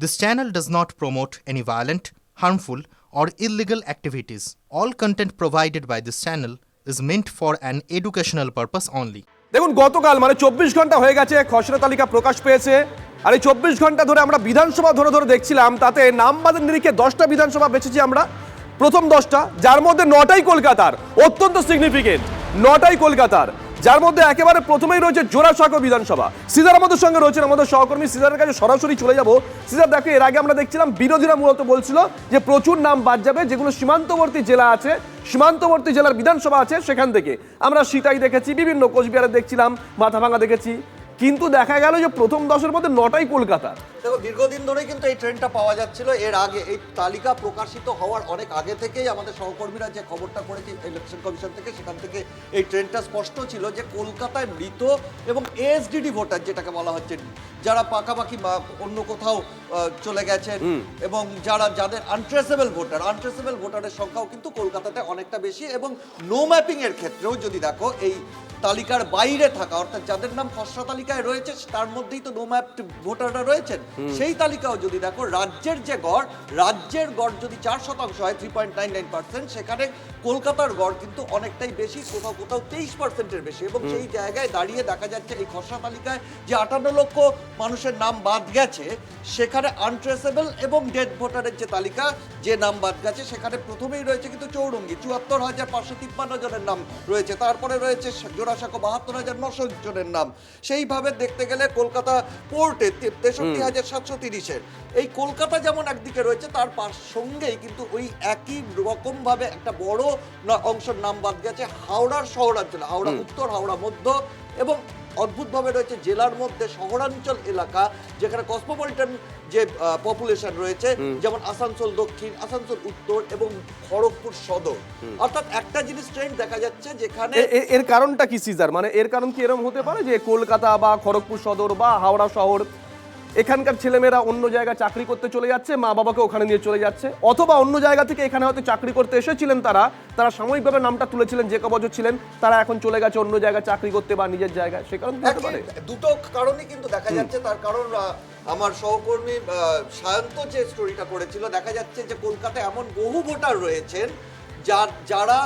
This channel does not promote any violent, harmful, or illegal activities. All content provided by this channel is meant for an educational purpose only. দেখুন, গতকাল মানে 24 ঘন্টা হয়ে গেছে খসড়া তালিকা প্রকাশ পেয়েছে। আর এই 24 ঘন্টা ধরে আমরা বিধানসভা ধরে ধরে দেখছিলাম, তাতে নামবাদের নিরিখে 10টা বিধানসভা বেছেছি আমরা। প্রথম 10টা, যার মধ্যে 9টাই কলকাতার, অত্যন্ত সিগনিফিকেন্ট 9টাই কলকাতার, যার মধ্যে একেবারে প্রথমেই রয়েছে জোড়াসাঁকো বিধানসভা। সিজার আমাদের সঙ্গে রয়েছেন, আমাদের সহকর্মী। সিজারের কাছে সরাসরি চলে যাব। সিজার, দেখো, এর আগে আমরা দেখছিলাম বিরোধীরা মূলত বলছিল যে প্রচুর নাম বাদ যাবে, যেগুলো সীমান্তবর্তী জেলা আছে, সীমান্তবর্তী জেলার বিধানসভা আছে, সেখান থেকে। আমরা সিতাই দেখেছি, বিভিন্ন কোচবিহারে দেখছিলাম, মাথাভাঙা দেখেছি, কিন্তু দেখা গেল যে প্রথম 10-এর মধ্যে 9টাই কলকাতা। দেখো, দীর্ঘদিন ধরেই কিন্তু এই ট্রেন্ডটা পাওয়া যাচ্ছিল। এর আগে এই তালিকা প্রকাশিত হওয়ার অনেক আগে থেকেই আমাদের সহকর্মীরা যে খবরটা করেছে ইলেকশন কমিশন থেকে, সেখান থেকে এই ট্রেন্ডটা স্পষ্ট ছিল যে কলকাতায় মৃত এবং এসডিডি ভোটার, যেটাকে বলা হচ্ছে, যারা পাকাপাকি অন্য কোথাও চলে গেছেন, এবং যাদের আনট্রেসেবল ভোটারের সংখ্যাও কিন্তু কলকাতাতে অনেকটা বেশি। এবং নো ম্যাপিং এর ক্ষেত্রেও যদি দেখো, এই তালিকার বাইরে থাকা, অর্থাৎ যাদের নাম খসড়া তালিকায় রয়েছে তার মধ্যেই তো নো ম্যাপ ভোটাররা রয়েছেন, সেই তালিকাও যদি দেখো, রাজ্যের গড় যদি 4% হয়, 3.99%, সেখানে কলকাতার গড় কিন্তু অনেকটাই বেশি, কোথাও 23%-এর বেশি। এবং সেই জায়গায় দাঁড়িয়ে দেখা যাচ্ছে এই খসড়া তালিকায় যে 58 লক্ষ মানুষের নাম বাদ গেছে, সেখানে আনট্রেসেবল এবং ডেড ভোটারের যে তালিকা, যে নাম বাদ গেছে, সেখানে প্রথমেই রয়েছে কিন্তু চৌরঙ্গি, 74,553 জনের নাম রয়েছে। তারপরে রয়েছে জোড়াসাঁকো, 72,900 জনের নাম। সেইভাবে দেখতে গেলে কলকাতা পোর্টে 63,730-এর এই কলকাতা যেমন একদিকে রয়েছে, তার সঙ্গেই কিন্তু ওই একই রকম ভাবে একটা বড় অংশের নাম বাদ গেছে হাওড়ার শহরাঞ্চলে, হাওড়া উত্তর, হাওড়া মধ্য, এবং অদ্ভুতভাবে রয়েছে জেলার মধ্যে শহরাঞ্চল এলাকা, যেখানে কসমোপলিটন যে পপুলেশন রয়েছে, যেমন আসানসোল দক্ষিণ, আসানসোল উত্তর এবং খড়গপুর সদর। অর্থাৎ একটা জিনিস ট্রেন্ড দেখা যাচ্ছে, যেখানে এর কারণটা কি সিজার? মানে এর কারণ কি এরকম হতে পারে যে কলকাতা বা খড়গপুর সদর বা হাওড়া শহর, এখানকার ছেলেমেয়েরা অন্য জায়গায় চাকরি করতে চলে যাচ্ছে, মা বাবাকে ওখানে নিয়ে চলে যাচ্ছে, অথবা অন্য জায়গা থেকে এখানে হয়তো চাকরি করতে এসেছিলেন, তারা সাময়িকভাবে নামটা তুলেছিলেন, যে কবছর ছিলেন, তারা এখন চলে গেছে অন্য জায়গায় চাকরি করতে বা নিজের জায়গায়। সে কারণ হতে পারে। দুটো কারণই কিন্তু দেখা যাচ্ছে। তার কারণ আমার সহকর্মী সায়ন্ত যে স্টোরিটা করেছিল, দেখা যাচ্ছে যে কলকাতায় এমন বহু ভোটার রয়েছেন যারা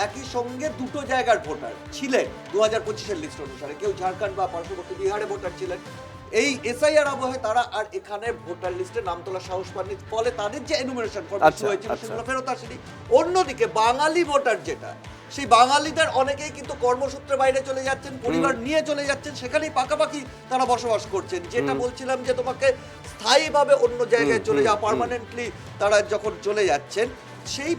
একই সঙ্গে দুটো জায়গার ভোটার ছিলেন 2025-এর লিস্ট অনুসারে। কেউ ঝাড়খণ্ড বা পার্শ্ববর্তী বিহারে ভোটার ছিলেন, এই এসআইআর আবহে তারা আর এখানে ভোটার লিস্টে নাম তোলা সাহস পাননি, ফলে তাদের যে এনুমারেশন ফর্ম হয়েছিল সেগুলো ফেরত আসেনি। অন্যদিকে বাঙালি ভোটার যেটা, সেই বাঙালিদের অনেকেই কিন্তু কর্মসূত্রে বাইরে চলে যাচ্ছেন, পরিবার নিয়ে চলে যাচ্ছেন, সেখানেই পাকাপাকি তারা বসবাস করছেন। যেটা বলছিলাম যে তোমাকে স্থায়ীভাবে অন্য জায়গায় চলে যাওয়া, পার্মানেন্টলি তারা যখন চলে যাচ্ছেন, সেই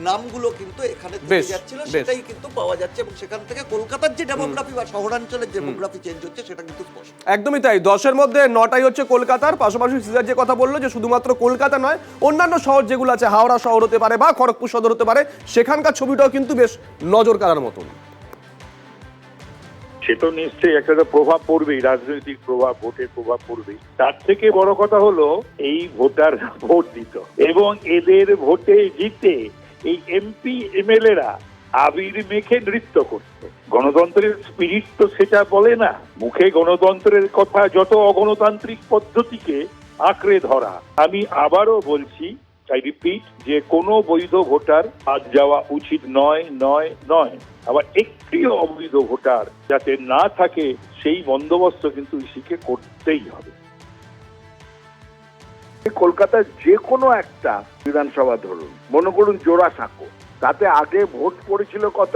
নামগুলো কিন্তু এখানে থেকে যাচ্ছিল, সেটাই কিন্তু পাওয়া যাচ্ছে। এবং সেখান থেকে কলকাতার যে ডেমোগ্রাফি বা শহরাঞ্চলের ডেমোগ্রাফি চেঞ্জ হচ্ছে, সেটা কিন্তু স্পষ্ট। একদমই তাই। 10-এর মধ্যে 9টাই হচ্ছে কলকাতার। পাশাপাশি সিজার যে কথা বললো যে শুধুমাত্র কলকাতা নয়, অন্যান্য শহর যেগুলো আছে, হাওড়া শহর হতে পারে বা খড়গপুর সদর হতে পারে, সেখানকার ছবিটাও কিন্তু বেশ নজর কাড়ার মতন। সে তো নিশ্চয়ই একটা প্রভাব পড়বেই, রাজনৈতিক প্রভাব, ভোটের প্রভাব পড়বেই। তার থেকে বড় কথা হলো এই ভোটার ভোট দিত, এবং এদের ভোটে জিতে এই এমপি এমএলএরা আবির মেখে নৃত্য করত। গণতন্ত্রের স্পিরিট তো সেটা বলে না। মুখে গণতন্ত্রের কথা, যত অগণতান্ত্রিক পদ্ধতিকে আঁকড়ে ধরা। আমি আবারও বলছি, আই রিপিট, যে কোনো বৈধ ভোটার বাদ যাওয়া উচিত নয়। আবার একটিও অবৈধ ভোটার যাতে না থাকে, সেই বন্দোবস্ত কিন্তু ইসিকে করতেই হবে। কলকাতার যে কোনো একটা বিধানসভা ধরুন, মনে করুন জোড়াসাঁকো, তাতে আগে ভোট পড়েছিল কত?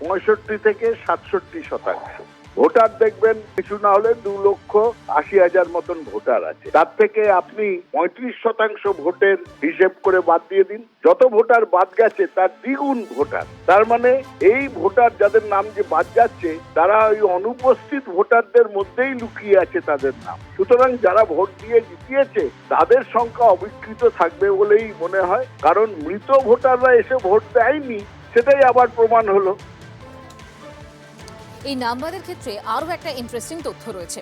65 থেকে 67%। ভোটার দেখবেন কিছু না হলে 2,80,000 মতন ভোটার আছে। তার থেকে আপনি 35% ভোটের হিসেব করে বাদ দিয়ে দিন, যত ভোটার বাদ গেছে তার দ্বিগুণ ভোটার। তার মানে এই ভোটার যাদের নাম যে বাদ যাচ্ছে, তারা ওই অনুপস্থিত ভোটারদের মধ্যেই লুকিয়ে আছে তাদের নাম। সুতরাং যারা ভোট দিয়ে জিতিয়েছে তাদের সংখ্যা অবিকৃত থাকবে বলেই মনে হয়, কারণ মৃত ভোটাররা এসে ভোট দেয়নি, সেটাই আবার প্রমাণ হলো। এই নামবাদের ক্ষেত্রে আরও একটা ইন্টারেস্টিং তথ্য রয়েছে।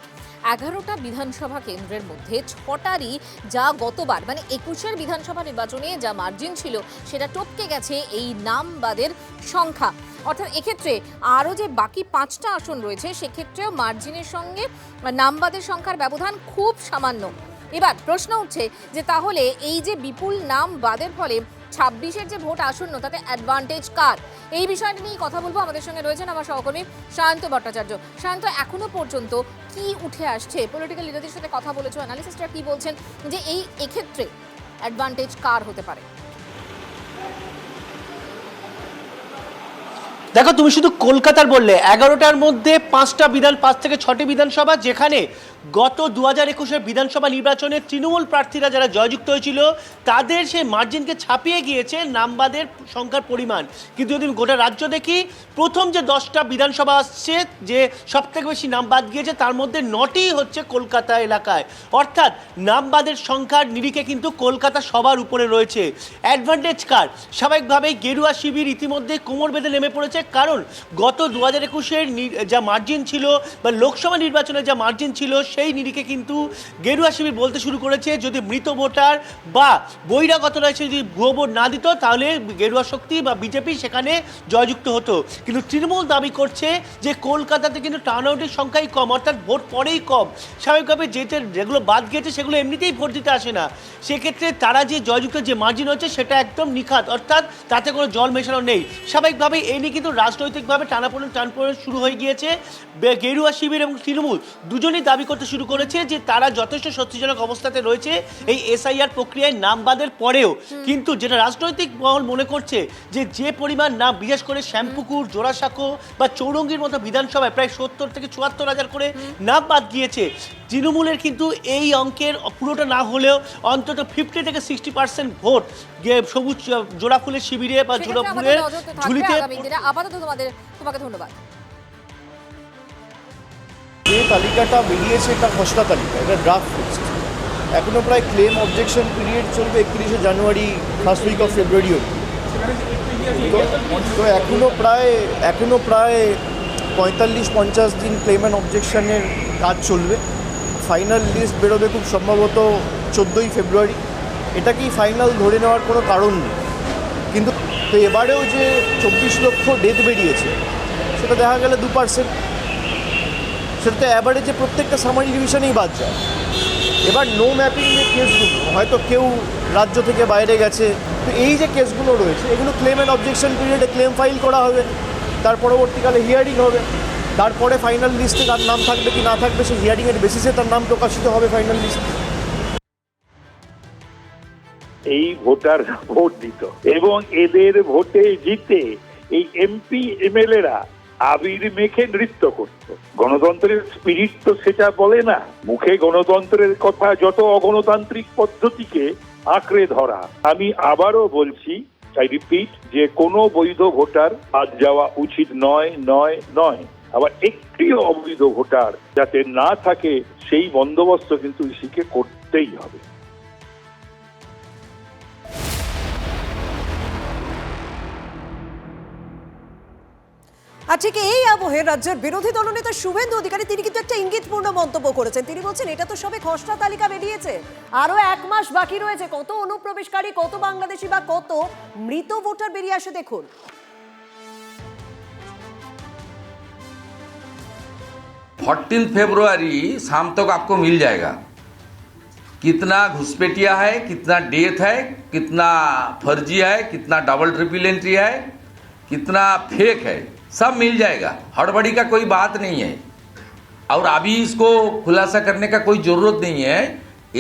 11টা বিধানসভা কেন্দ্রের মধ্যে 6টারই যা গতবার মানে 21-এর বিধানসভা নির্বাচনে যা মার্জিন ছিল, সেটা টপকে গেছে এই নামবাদের সংখ্যা। অর্থাৎ এক্ষেত্রে আরও যে বাকি 5টা আসন রয়েছে, সেক্ষেত্রেও মার্জিনের সঙ্গে নামবাদের সংখ্যার ব্যবধান খুব সামান্য। এবার প্রশ্ন উঠছে যে তাহলে এই যে বিপুল নাম বাদের ফলে 26-এর যে ভোট আসন্ন তাতে অ্যাডভান্টেজ কার, এই বিষয়টা নিয়ে কথা বলবো। আমাদের সঙ্গে রয়েছেন আমার সহকর্মী সায়ন্ত ভট্টাচার্য। সায়ন্ত, এখনো পর্যন্ত কি উঠে আসছে? পলিটিক্যাল লিডারদের সাথে কথা বলেছো, অ্যানালিস্টরা কি বলছেন যে এক্ষেত্রে অ্যাডভান্টেজ কার হতে পারে? দেখো, তুমি শুধু কলকাতার বললে, 11টার মধ্যে 5 থেকে 6টি বিধানসভা, যেখানে গত 2021-এর বিধানসভা নির্বাচনে তৃণমূল প্রার্থীরা যারা জয়যুক্ত হয়েছিল তাদের সেই মার্জিনকে ছাপিয়ে গিয়েছে নামবাদের সংখ্যার পরিমাণ। কিন্তু যদি গোটা রাজ্য দেখি, প্রথম যে 10টা বিধানসভা আসছে, যে সবথেকে বেশি নাম বাদ গিয়েছে তার মধ্যে 9টি হচ্ছে কলকাতা এলাকায়। অর্থাৎ নামবাদের সংখ্যার নিরিখে কিন্তু কলকাতা সবার উপরে রয়েছে। অ্যাডভান্টেজ কার? স্বাভাবিকভাবেই গেরুয়া শিবির ইতিমধ্যে কোমর বেঁধে নেমে পড়েছে, কারণ গত 2021-এর যা মার্জিন ছিল বা লোকসভা নির্বাচনের যা মার্জিন ছিল সেই নিরিখে কিন্তু গেরুয়া শিবির বলতে শুরু করেছে যদি মৃত ভোটার বা বহিরাগত রয়েছে যদি ভুয়ো ভোট না দিত তাহলে গেরুয়া শক্তি বা বিজেপি সেখানে জয়যুক্ত হতো। কিন্তু তৃণমূল দাবি করছে যে কলকাতাতে কিন্তু টার্নআউটের সংখ্যাই কম, অর্থাৎ ভোট পরেই কম। স্বাভাবিকভাবে যেগুলো বাদ গিয়েছে সেগুলো এমনিতেই ভোট দিতে আসে না, সেক্ষেত্রে তারা যে জয়যুক্ত যে মার্জিন হচ্ছে সেটা একদম নিখাত, অর্থাৎ তাতে কোনো জল মেশানো নেই। স্বাভাবিকভাবে এই নিয়ে কিন্তু রাজনৈতিকভাবে টানাপোড়েন শুরু হয়ে গিয়েছে। গেরুয়া শিবির এবং তৃণমূল দুজনেই দাবি করতে শুরু করেছে যে তারা যথেষ্ট সত্যিজনক অবস্থাতে রয়েছে এই এসআইআর প্রক্রিয়ায় নাম বাদের পরেও। কিন্তু যেটা রাজনৈতিক মহল মনে করছে যে পরিমাণ নাম, বিশেষ করে শ্যামপুকুর, জোড়াসাঁকো বা চৌরঙ্গীর মতো বিধানসভায় প্রায় 70 থেকে 74 হাজার করে নাম বাদ গিয়েছে। তৃণমূলের কিন্তু এই অঙ্কের পুরোটা না হলেও অন্তত 50 থেকে 60% ভোট সবুজ জোড়াফুলের শিবিরে বা জোড়াফুলের ঝুলিতে। আপাতত তোমাকে ধন্যবাদ। যে তালিকাটা বেরিয়েছে এটা খসড়া তালিকা, এটা ড্রাফট লিস্ট। এখনও প্রায় ক্লেম অবজেকশন পিরিয়ড চলবে 31শে জানুয়ারি, ফার্স্ট উইক অফ ফেব্রুয়ারি অবধি। তো এখনও প্রায় 45-50 দিন ক্লেম অ্যান্ড অবজেকশনের কাজ চলবে। ফাইনাল লিস্ট বেরোবে খুব সম্ভবত 14ই ফেব্রুয়ারি। এটাকেই ফাইনাল ধরে নেওয়ার কোনো কারণ নেই। কিন্তু তো এবারেও যে 24 লক্ষ ডেথ বেরিয়েছে সেটা দেখা গেলে 2%। সেটা তো অ্যাভারেজে প্রত্যেকটা সামারি ডিভিশনেই বাদ যায়। এবার নো ম্যাপিং যে কেসগুলো, হয়তো কেউ রাজ্য থেকে বাইরে গেছে, তো এই যে কেসগুলো রয়েছে এগুলো ক্লেম অ্যান্ড অবজেকশন পিরিয়ডে ক্লেম ফাইল করা হবে, তার পরবর্তীকালে হিয়ারিং হবে, তারপরে ফাইনাল লিস্টে তার নাম থাকবে কি না থাকবে সেই হিয়ারিংয়ের বেসিসে তার নাম প্রকাশিত হবে ফাইনাল লিস্ট। এই ভোটার ভোট দিত এবং এদের ভোটে জিতে এই এমপি এমএলএরা আবির মেখে নৃত্য করত। গণতন্ত্রের স্পিরিট তো সেটা বলে না। মুখে গণতন্ত্রের কথা, যত অগণতান্ত্রিক পদ্ধতিকে আঁকড়ে ধরা। আমি আবারও বলছি, আই রিপিট, যে কোনো বৈধ ভোটার বাদ যাওয়া উচিত নয়। আবার একটিও অবৈধ ভোটার যাতে না থাকে সেই বন্দোবস্ত কিন্তু ইসিকে করতেই হবে। আর ঠিক এই আবহে রাজ্যের বিরোধী দলনেতা শুভেন্দু অধিকারী তিনি কিন্তু একটা ইঙ্গিতপূর্ণ মন্তব্য করেছেন। তিনি বলছেন এটা তো সবে খসড়া তালিকা বেরিয়েছে, আরো 1 মাস বাকি রয়েছে, কত অনুপ্রবেশকারী, কত বাংলাদেশি বা কত মৃত ভোটার বেরিয়ে আসে দেখুন। 14 फरवरी शाम तक आपको मिल जाएगा कितना घुसपैठिया है, कितना डेथ है, कितना फर्जी है, कितना डबल ट्रिपल एंट्री है, कितना फेक है, सब मिल जाएगा। हड़बड़ी का कोई बात नहीं है और अभी इसको खुलासा करने का कोई ज़रूरत नहीं है।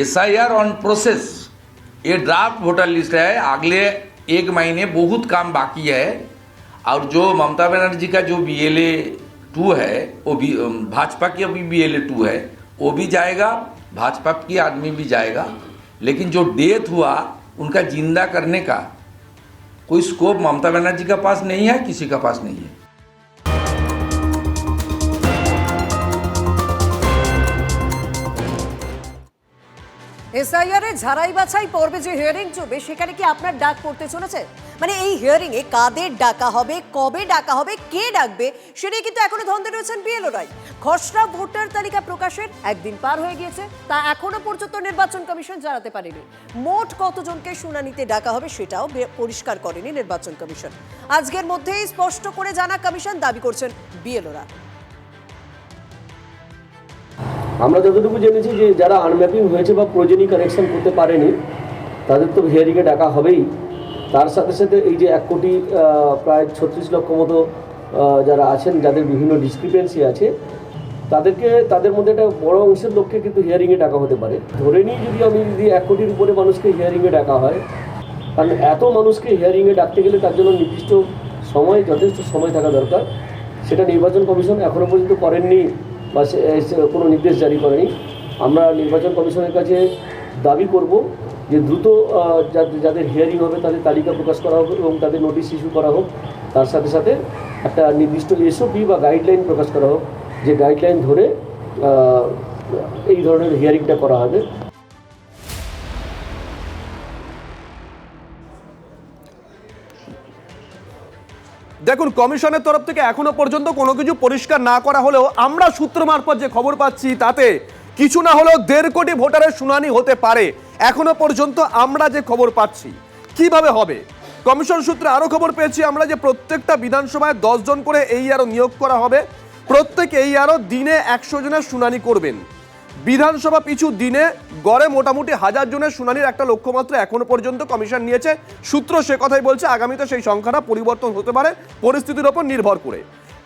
एसआईआर ऑन प्रोसेस, ये ड्राफ्ट वोटर लिस्ट है, अगले 1 महीने बहुत काम बाकी है। और जो ममता बनर्जी का जो BLA 2 है वो भी, भाजपा की अभी BLA 2 है वो भी जाएगा, भाजपा की आदमी भी जाएगा। लेकिन जो डेथ हुआ उनका जिंदा करने का कोई स्कोप ममता बनर्जी का पास नहीं है, किसी का पास नहीं है। এসআইআর এর ঝাড়াই বাছাই পর্বে যে হিয়ারিং চলবে সেখানে কি আপনার ডাক পড়তে চলেছে? মানে এই হিয়ারিং এ কাদের ডাকা হবে, কবে ডাকা হবে, কে ডাকবে সেটা কিন্তু এখনো ধন্দে রয়েছেন বিএলওরাই। খসড়া ভোটার তালিকা প্রকাশের একদিন পার হয়ে গিয়েছে, তা এখনো পর্যন্ত নির্বাচন কমিশন জানাতে পারেনি। মোট কতজনকে শুনানিতে ডাকা হবে সেটাও পরিষ্কার করেনি নির্বাচন কমিশন। আজকের মধ্যেই স্পষ্ট করে জানা কমিশন, দাবি করছেন বিএলওরা। আমরা যতটুকু জেনেছি যে যারা আনম্যাপিং হয়েছে বা প্রয়োজনীয় কারেকশন করতে পারেনি তাদের তো হিয়ারিংয়ে ডাকা হবেই। তার সাথে সাথে এই যে 1 কোটি প্রায় 36 লক্ষ মতো যারা আছেন যাদের বিভিন্ন ডিসক্রিপেন্সি আছে তাদের মধ্যে একটা বড় অংশের লোককে কিন্তু হিয়ারিংয়ে ডাকা হতে পারে। ধরে নিই যদি 1 কোটির উপরে মানুষকে হিয়ারিংয়ে ডাকা হয়, কারণ এত মানুষকে হিয়ারিংয়ে ডাকতে গেলে তার জন্য নির্দিষ্ট সময়, যথেষ্ট সময় থাকা দরকার। সেটা নির্বাচন কমিশন এখনও পর্যন্ত করেননি বা কোনো নির্দেশ জারি করেনি। আমরা নির্বাচন কমিশনের কাছে দাবি করব যে দ্রুত যাদের হিয়ারিং হবে তাদের তালিকা প্রকাশ করা হোক এবং তাদের নোটিশ ইস্যু করা হোক। তার সাথে সাথে একটা নির্দিষ্ট SOP বা গাইডলাইন প্রকাশ করা হোক, যে গাইডলাইন ধরে এই ধরনের হিয়ারিংটা করা হবে। দেখুন, কমিশনের তরফ থেকে এখনো পর্যন্ত কোনো কিছু পরিষ্কার না করা হলেও আমরা সূত্র মারফত যে খবর পাচ্ছি তাতে কিছু না হলেও 1.5 কোটি ভোটারের শুনানি হতে পারে। এখনো পর্যন্ত আমরা যে খবর পাচ্ছি কিভাবে হবে, কমিশন সূত্রে আরো খবর পেয়েছি আমরা যে প্রত্যেকটা বিধানসভায় 10 জন করে AERO নিয়োগ করা হবে। প্রত্যেক AERO দিনে 100 জনের শুনানি করবেন। বিধানসভা পিছু দিনে গড়ে মোটামুটি 1000 জনের শুনানির একটা লক্ষ্যমাত্রা এখনো পর্যন্ত কমিশন নিয়েছে। সূত্র সে কথাই বলছে, আগামীতে সেই সংখ্যাটা পরিবর্তন হতে পারে পরিস্থিতির ওপর নির্ভর করে।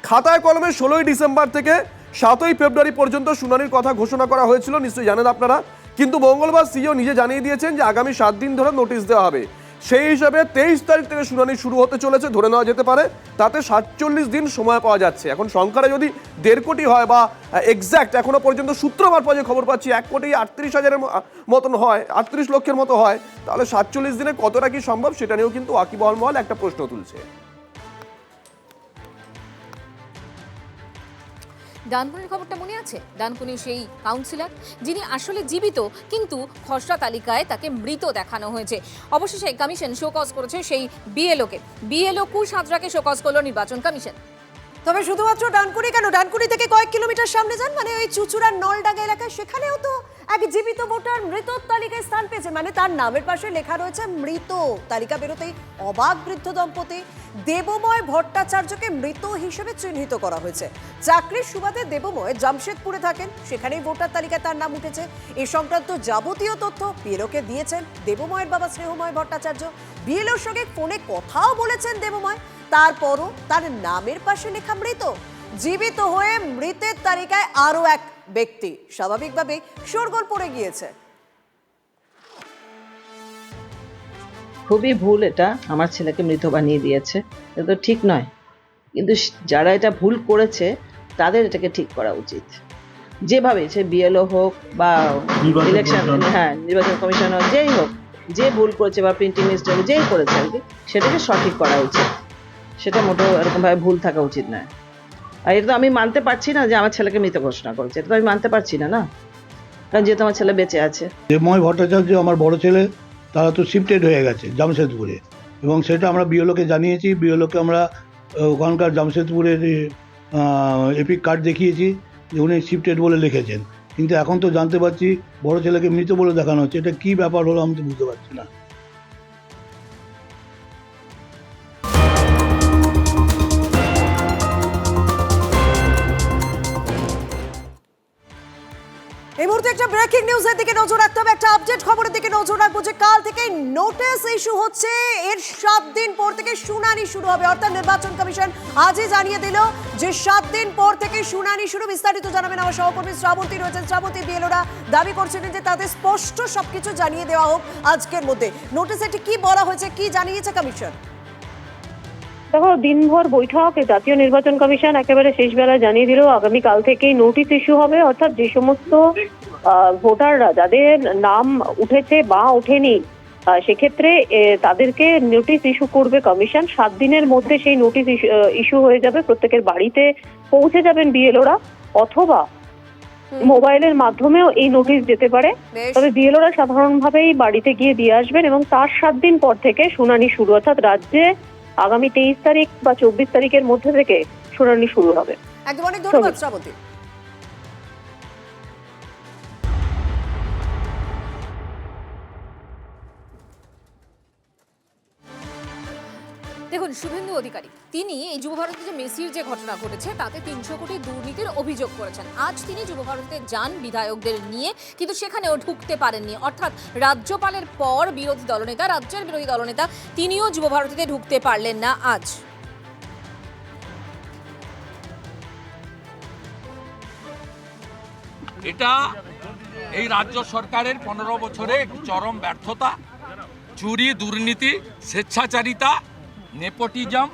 খাতায় কলমে 16ই ডিসেম্বর থেকে 7ই ফেব্রুয়ারি পর্যন্ত শুনানির কথা ঘোষণা করা হয়েছিল, নিশ্চয়ই জানেন আপনারা। কিন্তু মঙ্গলবার CEO নিজে জানিয়ে দিয়েছেন যে আগামী 7 দিন ধরে নোটিশ দেওয়া হবে। সেই হিসাবে 23 তারিখ থেকে শুনানি শুরু হতে চলেছে, ধরে নেওয়া যেতে পারে। তাতে 47 দিন সময় পাওয়া যাচ্ছে। এখন সংখ্যাটা যদি 1.5 কোটি হয় বা এক্স্যাক্ট এখনো পর্যন্ত সূত্র মারফত যে খবর পাচ্ছি 1,38,000 মতন হয়, 38 লক্ষের মতো হয়, তাহলে 47 দিনে কতটা কি সম্ভব সেটা নিয়েও কিন্তু ওয়াকিবহাল মহল একটা প্রশ্ন তুলছে। ডানকুনির খবরটা মনে আছে? ডানকুনির সেই কাউন্সিলর যিনি আসলে জীবিত, কিন্তু খসড়া তালিকায় তাকে মৃত দেখানো হয়েছে। অবশেষে কমিশন শোকজ করেছে সেই বিএলও কুশাদ্রাকে শোকজ করলো নির্বাচন কমিশন। তবে শুধুমাত্র ডানকুনি কেন, ডানকুনি থেকে কয়েক কিলোমিটার সামনে যান, মানে ওই চুচুড়ার নলডাঙ্গা এলাকায়, সেখানেও তো এক জীবিত ভোটার মৃত তালিকায় স্থান পেয়েছে। মানে তার নামের পাশে লেখা রয়েছে মৃত। তালিকা বেরোতেই অবাক বৃদ্ধ দম্পতি। দেবময় ভট্টাচার্যকে মৃত হিসেবে চিহ্নিত করা হয়েছে। চাকরির সুবাদে দেবময় জামশেদপুরে থাকেন, সেখানেই ভোটার তালিকায় তার নাম উঠেছে। এ সংক্রান্ত যাবতীয় তথ্য বিএলওকে দিয়েছেন দেবময়ের বাবা স্নেহময় ভট্টাচার্য। বিএলওর সঙ্গে ফোনে কথাও বলেছেন দেবময়। তারপরও তার নামের পাশে লেখা মৃত। জীবিত হয়ে মৃতের তালিকায় আরো এক ব্যক্তি। স্বাভাবিকভাবে শোরগোল পড়ে গিয়েছে। খুবই ভুল, এটা আমার ছেলেকে মৃত বানিয়ে দিয়েছে, এটা তো ঠিক নয়। কিন্তু যারা এটা ভুল করেছে তাদের এটাকে ঠিক করা উচিত। যেভাবে সে বিএলও হোক বা ইলেকশন, নির্বাচন কমিশন হোক, যেই হোক, যে ভুল করেছে বা প্রিন্টিং মিস্টেক যেই করেছে আর কি, সেটাকে সঠিক করা উচিত। সেটা মোটেও এরকমভাবে ভুল থাকা উচিত নয়। আর এটা তো আমি মানতে পারছি না যে আমার ছেলেকে মৃত ঘোষণা করেছে, এটা তো আমি মানতে পারছি না, কারণ যেহেতু আমার ছেলে বেঁচে আছে। দেবময় ভট্টাচার্য আমার বড় ছেলে, তারা তো শিফটেড হয়ে গেছে জামশেদপুরে, এবং সেটা আমরা বিএলওকে জানিয়েছি। বিএলওকে আমরা ওখানকার জামশেদপুরের এপিক কার্ড দেখিয়েছি যে উনি শিফটেড বলে লিখেছেন। কিন্তু এখন তো জানতে পারছি বড় ছেলেকে মৃত বলে দেখানো হচ্ছে। এটা কী ব্যাপার হলো আমি তো বুঝতে পারছি না। এই মুহূর্তে একটা ব্রেকিং নিউজের দিকে নজর রাখতে হবে, একটা আপডেট খবরের দিকে নজর রাখবো যে কাল থেকে নোটিশ ইস্যু হচ্ছে। এর 7 দিন পর থেকে শুনানি শুরু হবে, অর্থাৎ নির্বাচন কমিশন আজই জানিয়ে দিল যে 7 দিন পর থেকে শুনানি শুরু। বিস্তারিত জানাবেন আমার সহকর্মী শ্রাবন্তী রয়েছেন। শ্রাবন্তী, বিএলওরা দাবি করছিলেন যে তাদের স্পষ্ট সবকিছু জানিয়ে দেওয়া হোক আজকের মধ্যে। নোটিশে কি বলা হয়েছে, কি জানিয়েছে কমিশন? দেখো, দিনভর বৈঠক, জাতীয় নির্বাচন কমিশন একেবারে শেষ বেলায় জানিয়ে দিল আগামীকাল থেকেই নোটিশ ইস্যু হবে। অর্থাৎ যে সমস্ত ভোটাররা যাদের নাম উঠেছে বা ওঠেনি, সেক্ষেত্রে তাদেরকে নোটিশ ইস্যু করবে কমিশন। 7 দিনের মধ্যে সেই নোটিশ ইস্যু হয়ে যাবে। প্রত্যেকের বাড়িতে পৌঁছে যাবেন বিএলওরা, অথবা মোবাইলের মাধ্যমেও এই নোটিশ যেতে পারে। তবে বিএলওরা সাধারণভাবেই বাড়িতে গিয়ে দিয়ে আসবেন এবং তার 7 দিন পর থেকে শুনানি শুরু। অর্থাৎ রাজ্যে আগামী 23 তারিখ বা 24 তারিখের মধ্যে থেকে শুনানি শুরু হবে। একদম, অনেক ধন্যবাদ শ্রাবন্তী। দেখুন, শুভেন্দু অধিকারী তিনি এই যুবভারতী যে মেসির যে ঘটনা ঘটেছে তাতে 300 কোটি দুর্নীতির অভিযোগ করেছেন। আজ তিনি যুবভারতীতে যান বিধায়কদের নিয়ে, কিন্তু সেখানেও ঢুকতে পারেননি। অর্থাৎ রাজ্যপালের পর রাজ্যের বিরোধী দলনেতা তিনিও যুবভারতীতে ঢুকতে পারলেন না আজ। এটা এই রাজ্য সরকারের 15 বছরে চরম ব্যর্থতা, চুরি, দুর্নীতি, স্বেচ্ছাচারিতা, নেপোটিজম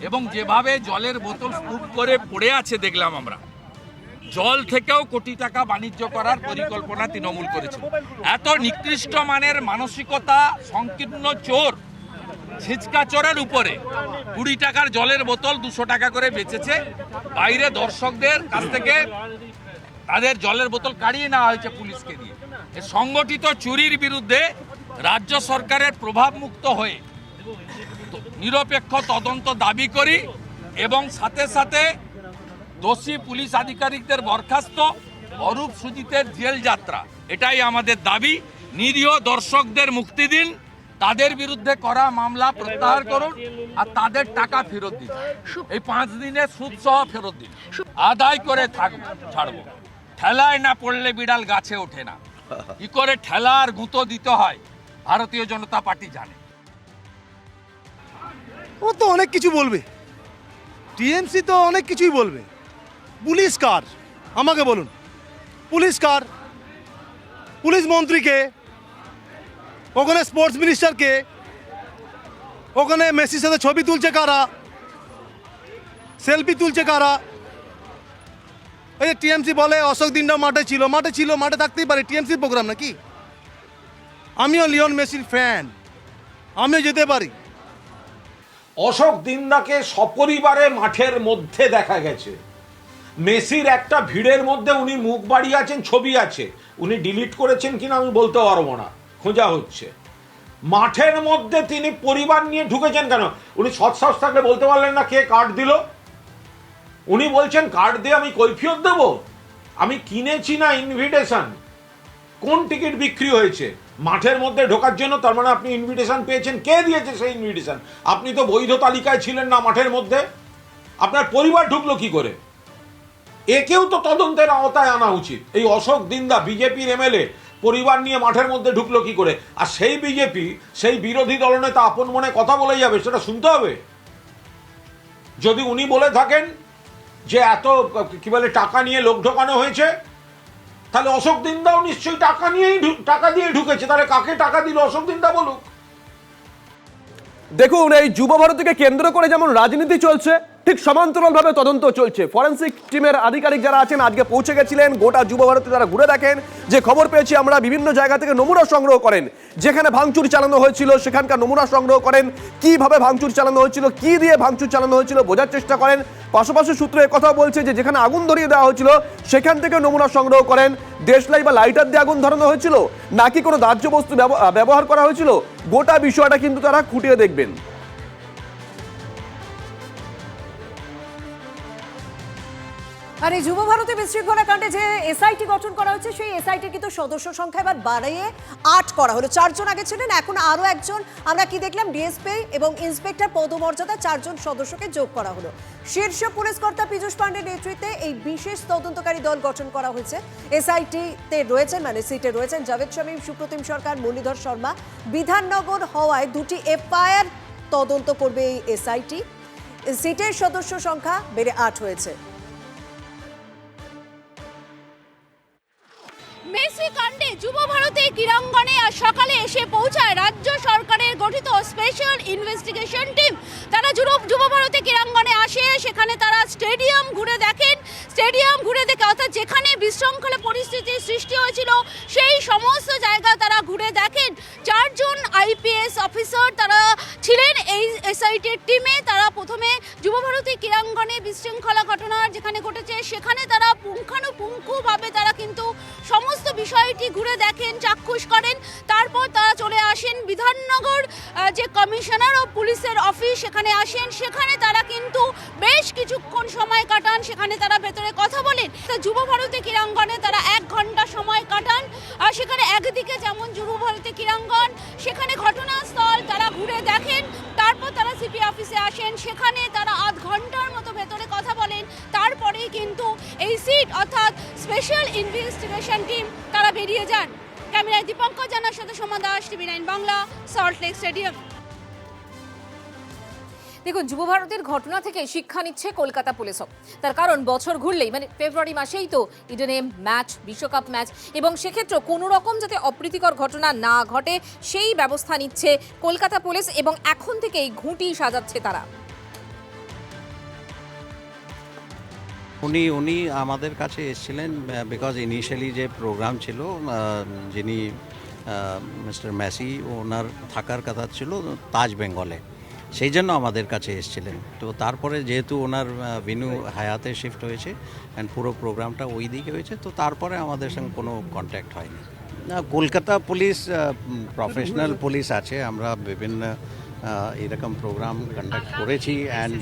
এবং যেভাবে জলের বোতল স্তূপ করে পড়ে আছে দেখলাম আমরা। জল থেকেও কোটি টাকা বাণিজ্য করার পরিকল্পনা তৃণমূল করেছে। এত নিকৃষ্ট মানের মানসিকতা সংকীর্ণ চোর, ছিচকা চোরের উপরে 20 টাকার জলের বোতল 200 টাকা করে বেচেছে। বাইরে দর্শকদের কাছ থেকে তাদের জলের বোতল কাড়িয়ে নেওয়া হয়েছে পুলিশকে দিয়ে। এই সংগঠিত চুরির বিরুদ্ধে রাজ্য সরকারের প্রভাব মুক্ত হয়ে নিরপেক্ষ তদন্ত দাবি করি এবং সাথে সাথে দোষী পুলিশ আধিকারিকদের বরখাস্ত, অরূপ সুজিতের জেল যাত্রা, এটাই আমাদের দাবি। নিরীহ দর্শকদের মুক্তি দিন, তাদের বিরুদ্ধে করা মামলা প্রত্যাহার করুন আর তাদের টাকা ফেরত দিন। এই 5 দিনের সুদ সহ ফেরত দিন, আদায় করে ছাড়বো। ঠেলায় না পড়লে বিড়াল গাছে ওঠে না। কি করে ঠেলার গুঁতো দিতে হয় ভারতীয় জনতা পার্টি জানে। ও তো অনেক কিছু বলবে, টিএমসি তো অনেক কিছুই বলবে। পুলিশ কার আমাকে বলুন, পুলিশ কার? পুলিশ মন্ত্রীকে, ওখানে স্পোর্টস মিনিস্টারকে, ওখানে মেসির সাথে ছবি তুলছে কারা, সেলফি তুলছে কারা? এই যে টিএমসি বলে অশোক দিনটা মাঠে ছিল, মাঠে থাকতেই পারে, টিএমসির প্রোগ্রাম নাকি? আমিও লিওন মেসির ফ্যান, আমিও যেতে পারি। অশোক দিন্দাকে সপরিবারে মাঠের মধ্যে দেখা গেছে। মেসির একটা ভিড়ের মধ্যে উনি মুখ বাড়িয়ে আছেন, ছবি আছে, উনি ডিলিট করেছেন কিনা আমি বলতে পারবো না, খোঁজা হচ্ছে। মাঠের মধ্যে তিনি পরিবার নিয়ে ঢুকেছেন কেন? উনি সৎসাহস থাকলে বলতে পারলেন না কে কার্ড দিল? উনি বলছেন কার্ড দিয়ে আমি কৈফিয়ত দেব? আমি কিনেছি না ইনভিটেশন। কোন টিকিট বিক্রি হয়েছে মাঠের মধ্যে ঢোকার জন্য? তার মানে আপনি ইনভিটেশন পেয়েছেন, কে দিয়েছে সেই ইনভিটেশন? আপনি তো বৈধ তালিকায় ছিলেন না মাঠের মধ্যে, আপনার পরিবার ঢুকলো কি করে? একেও তো তদন্তের আওতায় আনা উচিত। এই অশোক দিন্দা বিজেপির এমএলএ পরিবার নিয়ে মাঠের মধ্যে ঢুকলো কি করে? আর সেই বিজেপি, সেই বিরোধী দলনেতা আপন মনে কথা বলে যাবে, সেটা শুনতে হবে। যদি উনি বলে থাকেন যে এত কি বলে টাকা নিয়ে লোক ঢোকানো হয়েছে, তাহলে অশোক দিন্দাও নিশ্চয়ই টাকা দিয়ে ঢুকেছে। তাহলে কাকে টাকা দিল অশোক দিন্দা বলুক। দেখুন, এই যুব ভারতীকে কেন্দ্র করে যেমন রাজনীতি চলছে, ঠিক সমান্তরালভাবে তদন্ত চলছে। ফরেন্সিক টিমের আধিকারিক যারা আছেন আজকে পৌঁছে গেছিলেন গোটা যুব ভারতী, তারা ঘুরে দেখেন। যে খবর পেয়েছি আমরা, বিভিন্ন জায়গা থেকে নমুনা সংগ্রহ করেন, যেখানে ভাঙচুর চালানো হয়েছিল সেখানকার নমুনা সংগ্রহ করেন, কিভাবে ভাঙচুর চালানো হয়েছিল, কি দিয়ে ভাঙচুর চালানো হয়েছিল বোঝার চেষ্টা করেন। পাশাপাশি সূত্রে কথা বলছে যে যেখানে আগুন ধরিয়ে দেওয়া হয়েছিল সেখান থেকে নমুনা সংগ্রহ করেন। দেশলাই বা লাইটার দিয়ে আগুন ধরানো হয়েছিল নাকি কোনো দাহ্য বস্তু ব্যবহার করা হয়েছিল, গোটা বিষয়টা কিন্তু তারা খুঁটিয়ে দেখবেন। আর এই যুব ভারতী বিশৃঙ্খলা কাণ্ডে যে এসআইটি গঠন করা হয়েছে, সেই এসআইটির কিন্তু সদস্য সংখ্যা এবার বাড়িয়ে 8 করা হলো। 4 জন আগে ছিলেন, এখন আরো একজন, আমরা কি দেখলাম, ডিএসপি এবং ইন্সপেক্টর পদমর্যাদা 4 জন সদস্যকে যোগ করা হলো। শীর্ষ পুলিশ কর্তা পীযূষ পাণ্ডের নেতৃত্বে এই বিশেষ তদন্তকারী দল গঠন করা হয়েছে। এসআইটিতে রয়েছেন, মানে সিটে রয়েছেন জাভেদ শামীম, সুপ্রতিম সরকার, মুরলীধর শর্মা। বিধাননগর হওয়ায় 2টি এফআইআর তদন্ত করবে এই এসআইটি। সিটের সদস্য সংখ্যা বেড়ে 8 হয়েছে। মেসি কাণ্ডে যুব ভারতী ক্রীড়াঙ্গনে আজ সকালে এসে পৌঁছায় রাজ্য সরকারের গঠিত স্পেশাল ইনভেস্টিগেশন টিম। তারা যুব ভারতী ক্রীড়াঙ্গনে আসে, সেখানে তারা স্টেডিয়াম ঘুরে দেখেন। স্টেডিয়াম ঘুরে দেখে, অর্থাৎ যেখানে বিশৃঙ্খলা পরিস্থিতির সৃষ্টি হয়েছিল সেই সমস্ত জায়গা তারা ঘুরে দেখেন। 4 জন আইপিএস অফিসার তারা ছিলেন এই এসআইটির টিমে। তারা প্রথমে যুব ভারতী ক্রীড়াঙ্গনে বিশৃঙ্খলা ঘটনা যেখানে ঘটেছে সেখানে তারা পুঙ্খানুপুঙ্খভাবে তারা কিন্তু সমস্ত বিষয়টি ঘুরে দেখেন, চাক্ষুষ করেন। তারপর তারা চলে আসেন বিধাননগর যে কমিশনার ও পুলিশের অফিস, সেখানে আসেন। সেখানে তারা কিন্তু বেশ কিছুক্ষণ সময় কাটান, সেখানে তারা ভেতরে কথা বলেন। যুব ভারতী ক্রীড়াঙ্গনে তারা 1 ঘন্টা সময় কাটান। আর সেখানে একদিকে যেমন যুব ভারতী ক্রীড়াঙ্গন, সেখানে ঘটনাস্থল তারা ঘুরে দেখেন। তারপর তারপর তারা সিপি অফিসে আসেন, সেখানে তারা আধ ঘন্টার মতো ভেতরে কথা বলেন, তারপরেই কিন্তু এই সিট অর্থাৎ স্পেশাল ইনভেস্টিগেশন টিম তারা বেরিয়ে যান। ক্যামেরায় দীপঙ্কর জানার সাথে সোমা দাস, TV9 বাংলা, সল্টলেক স্টেডিয়াম। দেখুন, যুব ভারতের ঘটনা থেকে শিক্ষা নিচ্ছে কলকাতা পুলিশও। তার কারণ বছর ঘুরলেই মানে ফেব্রুয়ারি মাসেই তো ইডেনে ম্যাচ, বিশ্বকাপ ম্যাচ, এবং সেক্ষেত্রে কোনো রকম যাতে অপ্রীতিকর ঘটনা না ঘটে সেই ব্যবস্থা নিচ্ছে কলকাতা পুলিশ, এবং এখন থেকেই ঘুঁটি সাজাচ্ছে তারা। উনি আমাদের কাছে এসেছিলেন বিকজ ইনিশিয়ালি যে প্রোগ্রাম ছিল, যিনি মিস্টার মেসি, ওনার থাকার কথা ছিল তাজ বেঙ্গলে, সেই জন্য আমাদের কাছে এসেছিলেন। তো তারপরে যেহেতু ওনার ভেন্যু হায়াতে শিফট হয়েছে অ্যান্ড পুরো প্রোগ্রামটা ওই দিকে হয়েছে, তো তারপরে আমাদের সঙ্গে কোনো কন্ট্যাক্ট হয়নি। কলকাতা পুলিশ প্রফেশনাল পুলিশ আছে, আমরা বিভিন্ন এরকম প্রোগ্রাম কন্ডাক্ট করেছি অ্যান্ড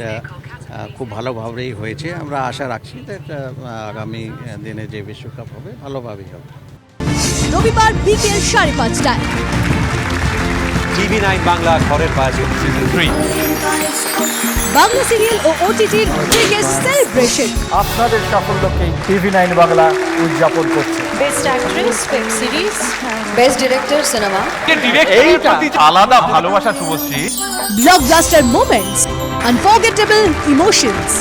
খুব ভালোভাবেই হয়েছে। আমরা আশা রাখছি দ্যাট আগামী দিনে যে বিশ্বকাপ হবে ভালোভাবেই হবে। রবিবার বিকেল 5:30টায় TV9 বাংলা ঘরের বাইরে সিজন 3 বাংলা সিরিয়াল ও ওটিটির বিগেস্ট সেলিব্রেশন। আপনাদের সাফল্যকে TV9 বাংলা উদযাপন করছে। Best actress web series, best director cinema, এইটা আলাদা ভালোবাসা Subhashree. Blockbuster moments, unforgettable emotions.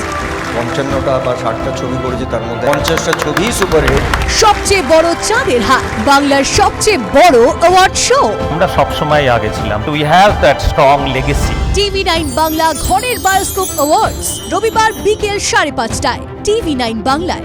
55টা বা 60টা ছবি করেছে, তার মধ্যে 50টা ছবি সুপারহিট। সবচেয়ে বড় চাঁদের হাট, বাংলার সবচেয়ে বড় অ্যাওয়ার্ড শো। আমরা সবসময় আগে ছিলাম। We have that strong legacy. TV9 Bangla ঘরের বায়োস্কোপ অ্যাওয়ার্ডস রবিবার বিকেল 5:30টায় TV9 বাংলায়।